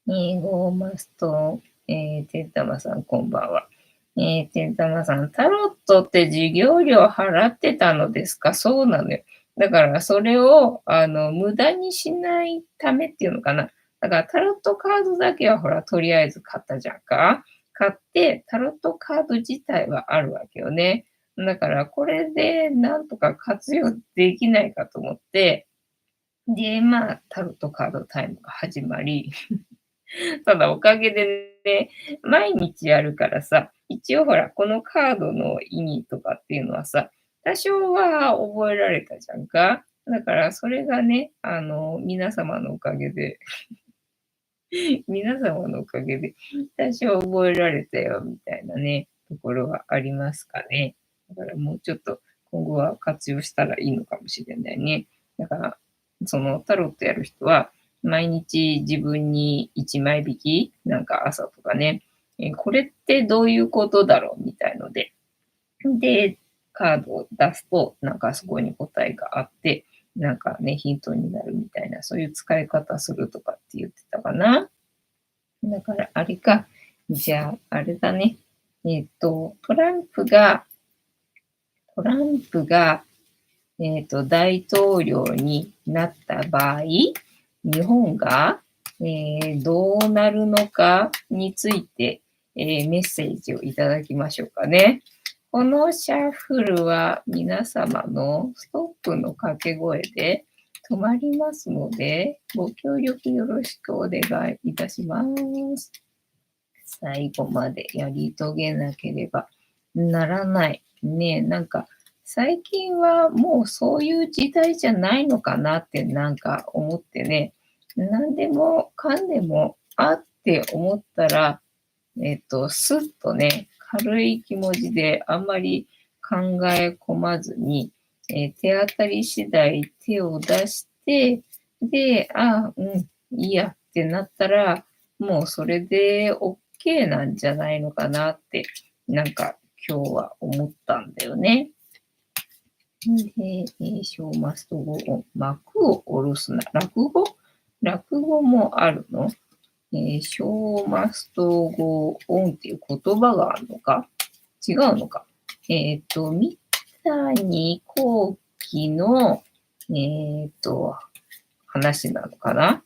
ゴーマスト、てんたまさんこんばんは。てんたまさん、タロットって授業料払ってたのですか？そうなのよ。だからそれを、無駄にしないためっていうのかな。だからタロットカードだけはほら、とりあえず買ったじゃんか。買って、タロットカード自体はあるわけよね。だからこれでなんとか活用できないかと思って、で、まあ、タロットカードタイムが始まり、ただおかげでね、毎日やるからさ、一応ほら、このカードの意味とかっていうのはさ、多少は覚えられたじゃんか。だからそれがね、皆様のおかげで皆様のおかげで多少覚えられたよみたいなね、ところはありますかね。だからもうちょっと今後は活用したらいいのかもしれないね。だから、そのタロットやる人は、毎日自分に1枚引き、なんか朝とかね、これってどういうことだろうみたいので、で、カードを出すと、なんかそこに答えがあって、なんかね、ヒントになるみたいな、そういう使い方するとかって言ってたかな。だからあれか、じゃあ、あれだね。トランプが、トランプが、大統領になった場合、日本が、どうなるのかについて、メッセージをいただきましょうかね。このシャッフルは皆様のストップの掛け声で止まりますので、ご協力よろしくお願いいたします。最後までやり遂げなければならない。ねえ、なんか最近はもうそういう時代じゃないのかなってなんか思ってね、何でもかんでもあって思ったら、すっとね、軽い気持ちであんまり考え込まずに、手当たり次第手を出して、で、ああ、うん、いいやってなったら、もうそれで OK なんじゃないのかなって、なんか今日は思ったんだよね。で、ショーマスト語を幕を下ろすな。落語もあるの？ショーマストゴーオンっていう言葉があるのか違うのか三谷幸喜の、話なのかな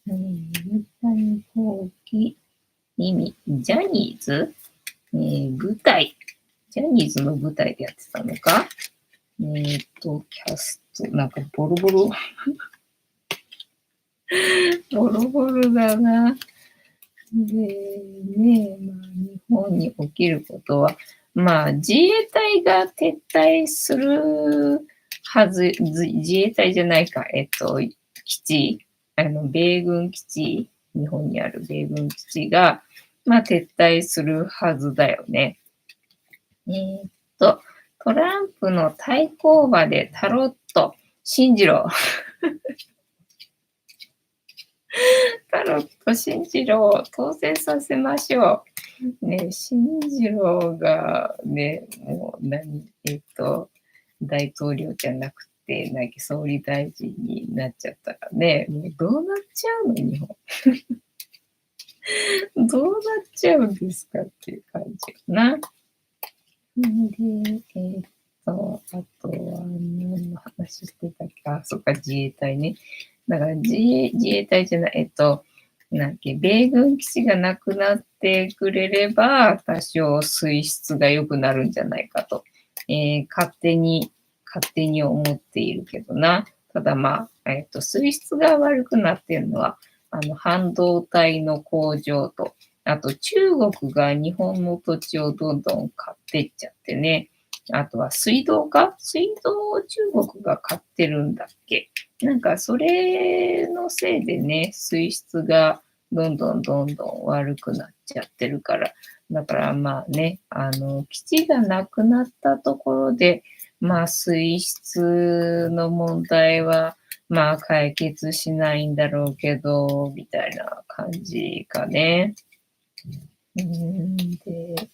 三谷幸喜、ジャニーズ、舞台、ジャニーズの舞台でやってたのかキャスト、なんかボロボロ、ボロボロだな。で、ね、まあ、日本に起きることは、まあ、自衛隊が撤退するはず、自衛隊じゃないか、基地、米軍基地、日本にある米軍基地が、まあ、撤退するはずだよね。トランプの対抗馬でタロット、信じろ。タロット信じろを当選させましょう。ね、信じろがね、もう大統領じゃなくて、なんか総理大臣になっちゃったらね、もうどうなっちゃうの、日本。どうなっちゃうんですかっていう感じかな。で、あとは何の話してたっけあ、そっか、自衛隊ね。だから自衛隊じゃない、なんだっけ、米軍基地がなくなってくれれば、多少水質が良くなるんじゃないかと、勝手に思っているけどな。ただまあ、水質が悪くなっているのは、半導体の工場と、あと中国が日本の土地をどんどん買っていっちゃってね。あとは水道を中国が買ってるんだっけなんかそれのせいでね、水質がどんどん悪くなっちゃってるから、だからまあね、基地がなくなったところで、まあ水質の問題は、まあ解決しないんだろうけど、みたいな感じかね。で、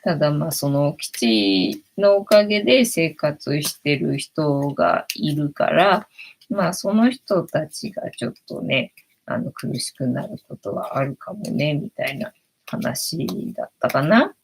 ただまあその基地のおかげで生活してる人がいるから、まあその人たちがちょっとね、苦しくなることはあるかもね、みたいな話だったかな。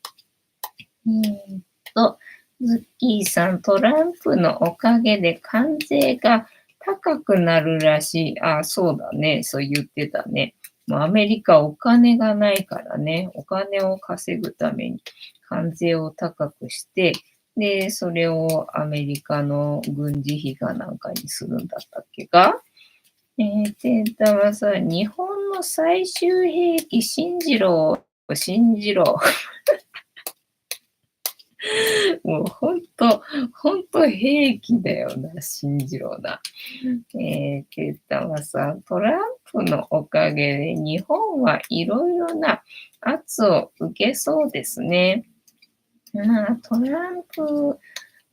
と、ズッキーさん、トランプのおかげで関税が高くなるらしい。あ、そうだね。そう言ってたね。もうアメリカお金がないからね。お金を稼ぐために関税を高くして、で、それをアメリカの軍事費がなんかにするんだったっけか。天太はさ、日本の最終兵器信じろ、信じろ。もうほんと兵器だよな、信じろな。ケイタはさ、トランプのおかげで日本はいろいろな圧を受けそうですね。まあ、トランプ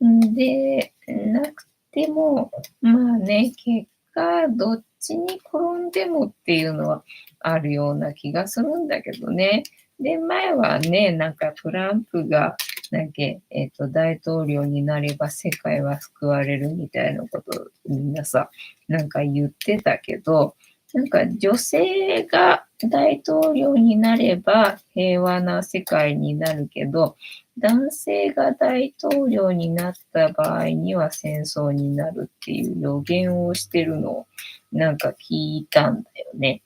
でなくても、まあね、結果、どっちに転んでもっていうのはあるような気がするんだけどね。で、前はね、なんかトランプが、大統領になれば世界は救われるみたいなことをみんなさ、なんか言ってたけど、なんか女性が大統領になれば平和な世界になるけど、男性が大統領になった場合には戦争になるっていう予言をしてるのをなんか聞いたんだよね。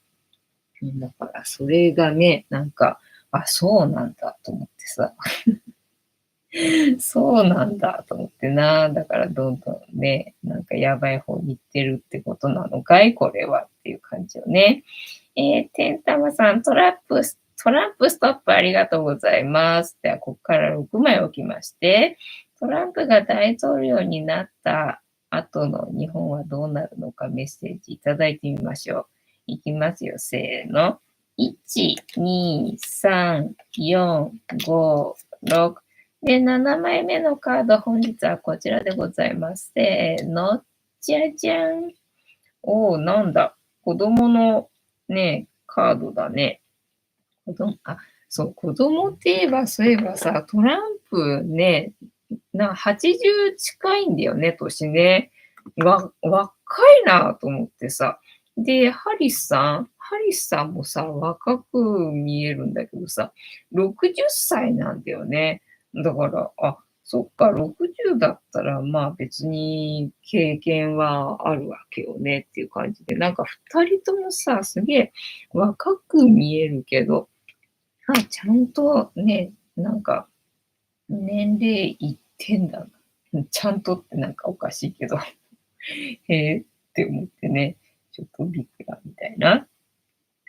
だからそれがね、なんか、あ、そうなんだと思ってさ、そうなんだと思ってな、だからどんどんね、なんかやばい方に行ってるってことなのかいこれはっていう感じよね。てんたまさん、トランプストップありがとうございます。では、ここから6枚置きまして、トランプが大統領になった後の日本はどうなるのかメッセージいただいてみましょう。いきますよ、せーの。1、2、3、4、5、6。で、7枚目のカード、本日はこちらでございます。せーの。じゃじゃん。おー、なんだ。子供のね、カードだね。そう、子供って言えば、そういえばさ、トランプね、80近いんだよね、年ね。若いなと思ってさ。で、ハリスさんもさ、若く見えるんだけどさ、60歳なんだよね。だから、あ、そっか、60だったら、まあ別に経験はあるわけよねっていう感じで、なんか2人ともさ、すげえ若く見えるけど、ちゃんとね、なんか年齢いってんだな。ちゃんとってなんかおかしいけど、へえって思ってね、ちょっとびっくりみたいな。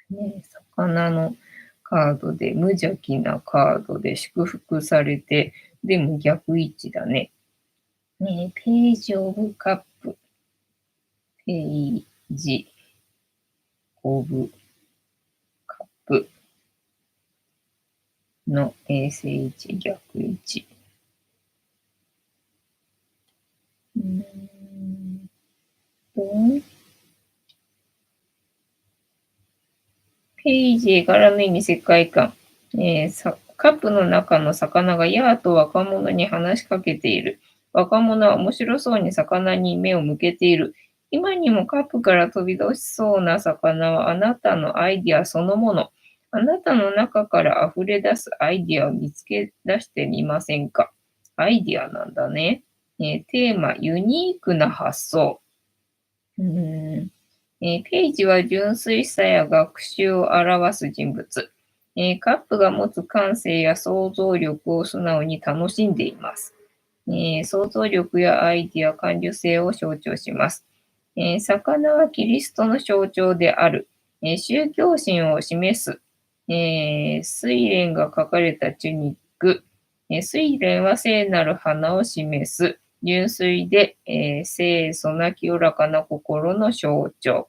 ね、魚のカードで、無邪気なカードで祝福されて、でも逆位置だね。ね、ページオブカップ、ページオブカップの ACH 逆位置。うーんと、ページ絵柄の意味、世界観。カップの中の魚がヤーと若者に話しかけている。若者は面白そうに魚に目を向けている。今にもカップから飛び出しそうな魚はあなたのアイディアそのもの。あなたの中から溢れ出すアイディアを見つけ出してみませんか。アイディアなんだね。テーマ、ユニークな発想。うーんページは純粋さや学習を表す人物。カップが持つ感性や想像力を素直に楽しんでいます。想像力やアイディア、感受性を象徴します。魚はキリストの象徴である。宗教心を示す。睡蓮が書かれたチュニック。睡蓮は聖なる花を示す。純粋で、清楚な清らかな心の象徴。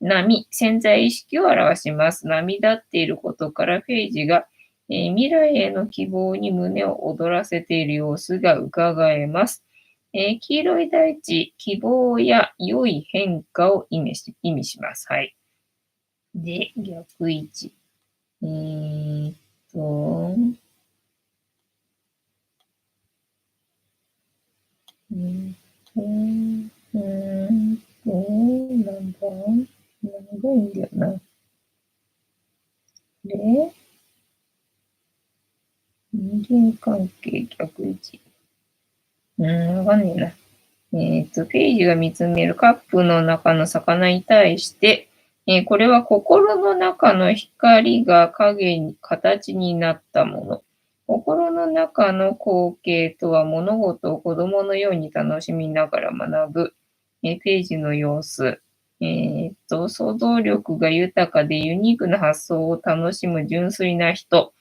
波、潜在意識を表します。波立っていることからフェイジが、未来への希望に胸を躍らせている様子が伺えます。黄色い大地、希望や良い変化を意味します。はい。で、逆位置。えーっと、えーっと、なんだ長いんだよな。で、人間関係逆位置。わかんねえな。ページが見つめるカップの中の魚に対して、これは心の中の光が影に、形になったもの。心の中の光景とは物事を子供のように楽しみながら学ぶ、ページの様子。想像力が豊かでユニークな発想を楽しむ純粋な人。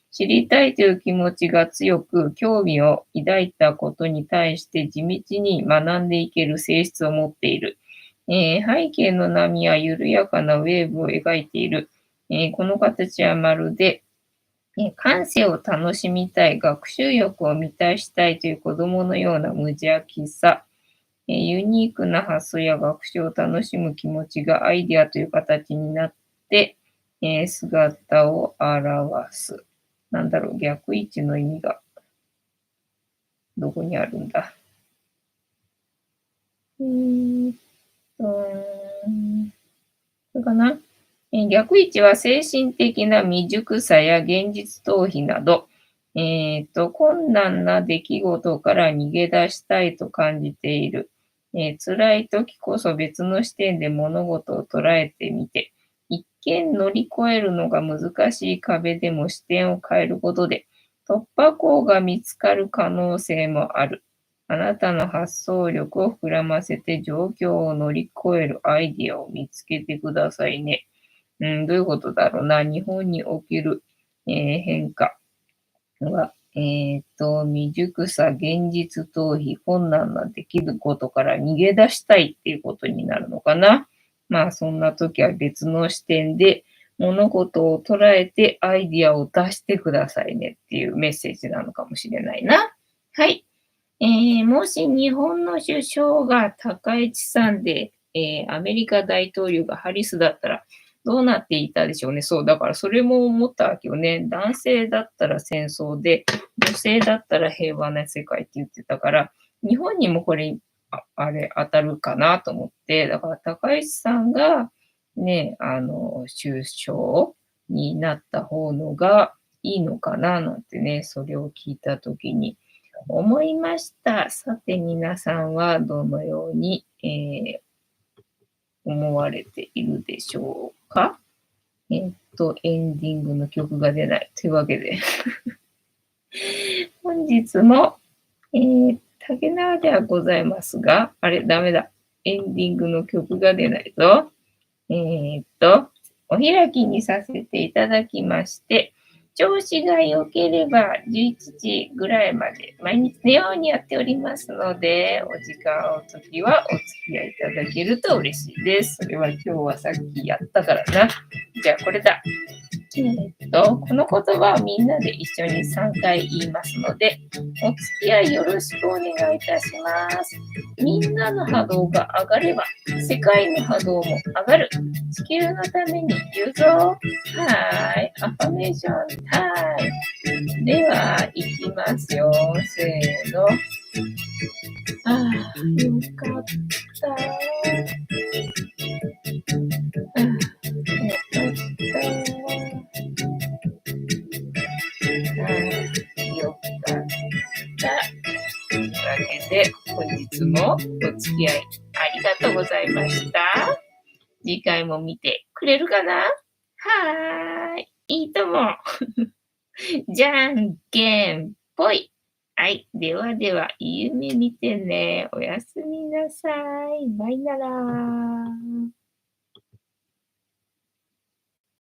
知りたいという気持ちが強く、興味を抱いたことに対して地道に学んでいける性質を持っている。背景の波は緩やかなウェーブを描いている。この形はまるで、感性を楽しみたい、学習欲を満たしたいという子供のような無邪気さ。ユニークな発想や学習を楽しむ気持ちがアイデアという形になって、姿を表す。なんだろう、逆位置の意味がどこにあるんだ。うーんと、これかな。逆位置は精神的な未熟さや現実逃避など、困難な出来事から逃げ出したいと感じている。辛い時こそ別の視点で物事を捉えてみて、一見乗り越えるのが難しい壁でも視点を変えることで、突破口が見つかる可能性もある。あなたの発想力を膨らませて状況を乗り越えるアイディアを見つけてくださいね。どういうことだろうな。日本における、変化は、未熟さ、現実逃避、困難な出来事から逃げ出したいっていうことになるのかな。まあ、そんな時は別の視点で物事を捉えてアイディアを出してくださいねっていうメッセージなのかもしれないな。はい。もし日本の首相が高市さんで、アメリカ大統領がハリスだったらどうなっていたでしょうね。そう、だからそれも思ったわけよね。男性だったら戦争で、女性だったら平和な世界って言ってたから、日本にもこれ、あれ当たるかなと思って、だから高市さんがね、首相になった方のがいいのかななんてね、それを聞いたときに思いました。さて皆さんはどのように、思われているでしょうか？エンディングの曲が出ない。というわけで本日も、竹縄ではございますが、あれ、ダメだ。エンディングの曲が出ないぞ。お開きにさせていただきまして、調子が良ければ11時ぐらいまで毎日のようにやっておりますので、お時間お時はお付き合いいただけると嬉しいです。それは今日はさっきやったからな。じゃあこれだ。この言葉をみんなで一緒に3回言いますので、お付き合いよろしくお願いいたします。みんなの波動が上がれば、世界の波動も上がる。地球のために言うぞ。はーい。アファメーションタイム。では、いきますよ。せーの。ああ、よかった。ああ、よかった。よかった。というわけで、本日もお付き合いありがとうございました。次回も見てくれるかな？はーい。いいとも。じゃんけんぽい。はい。ではでは、いい夢見てね。おやすみなさい。バイなら。